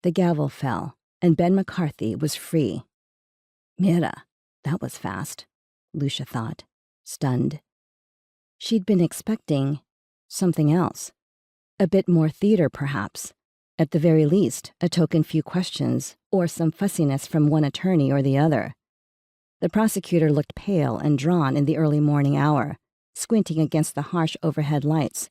The gavel fell, and Ben McCarthy was free. Mira, that was fast, Lucia thought, stunned. She'd been expecting something else. A bit more theater, perhaps. At the very least, a token few questions, or some fussiness from one attorney or the other. The prosecutor looked pale and drawn in the early morning hour, squinting against the harsh overhead lights.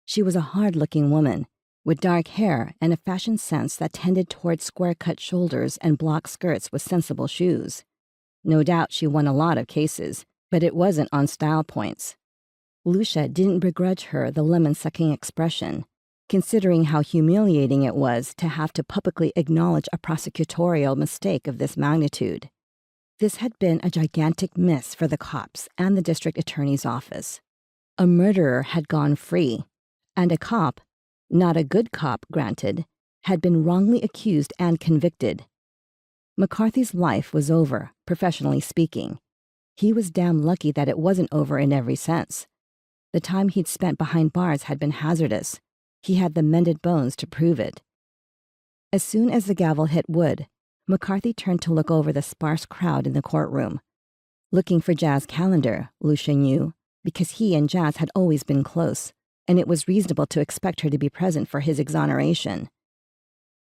She was a hard-looking woman, with dark hair and a fashion sense that tended toward square-cut shoulders and block skirts with sensible shoes. No doubt she won a lot of cases, but it wasn't on style points. Lucia didn't begrudge her the lemon-sucking expression, considering how humiliating it was to have to publicly acknowledge a prosecutorial mistake of this magnitude. This had been a gigantic miss for the cops and the district attorney's office. A murderer had gone free, and a cop, not a good cop, granted, had been wrongly accused and convicted. McCarthy's life was over, professionally speaking. He was damn lucky that it wasn't over in every sense. The time he'd spent behind bars had been hazardous. He had the mended bones to prove it. As soon as the gavel hit wood, McCarthy turned to look over the sparse crowd in the courtroom. Looking for Jazz Callender, Lucia knew, because he and Jazz had always been close, and it was reasonable to expect her to be present for his exoneration.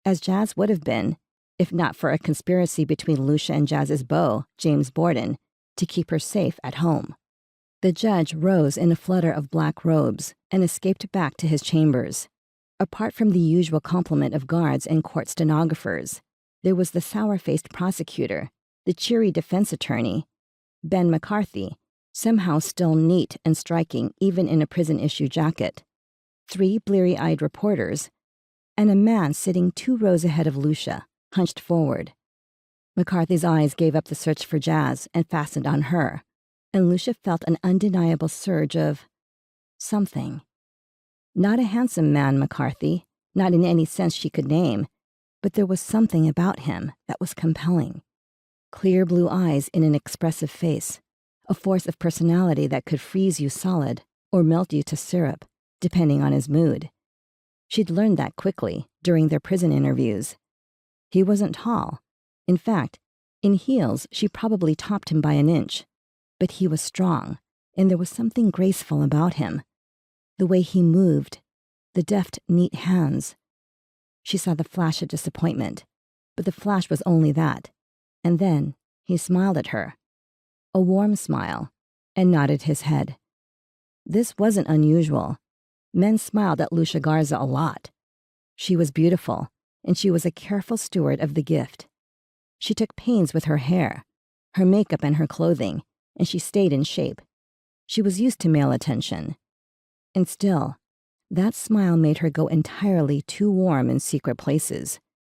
As Jazz would have been, if not for a conspiracy between Lucia and Jazz's beau, James Borden, to keep her safe at home. The judge rose in a flutter of black robes and escaped back to his chambers. Apart from the usual complement of guards and court stenographers, there was the sour-faced prosecutor, the cheery defense attorney, Ben McCarthy, somehow still neat and striking even in a prison-issue jacket, 3 bleary-eyed reporters, and a man sitting 2 rows ahead of Lucia, hunched forward. McCarthy's eyes gave up the search for Jazz and fastened on her, and Lucia felt an undeniable surge of something. Not a handsome man, McCarthy, not in any sense she could name, but there was something about him that was compelling. Clear blue eyes in an expressive face, a force of personality that could freeze you solid or melt you to syrup, depending on his mood. She'd learned that quickly during their prison interviews. He wasn't tall. In fact, in heels, she probably topped him by an inch. But he was strong, and there was something graceful about him. The way he moved, the deft, neat hands. She saw the flash of disappointment, but the flash was only that. And then he smiled at her. A warm smile, and nodded his head. This wasn't unusual. Men smiled at Lucia Garza a lot. She was beautiful, and she was a careful steward of the gift. She took pains with her hair, her makeup and her clothing, and she stayed in shape. She was used to male attention. And still, that smile made her go entirely too warm in secret places.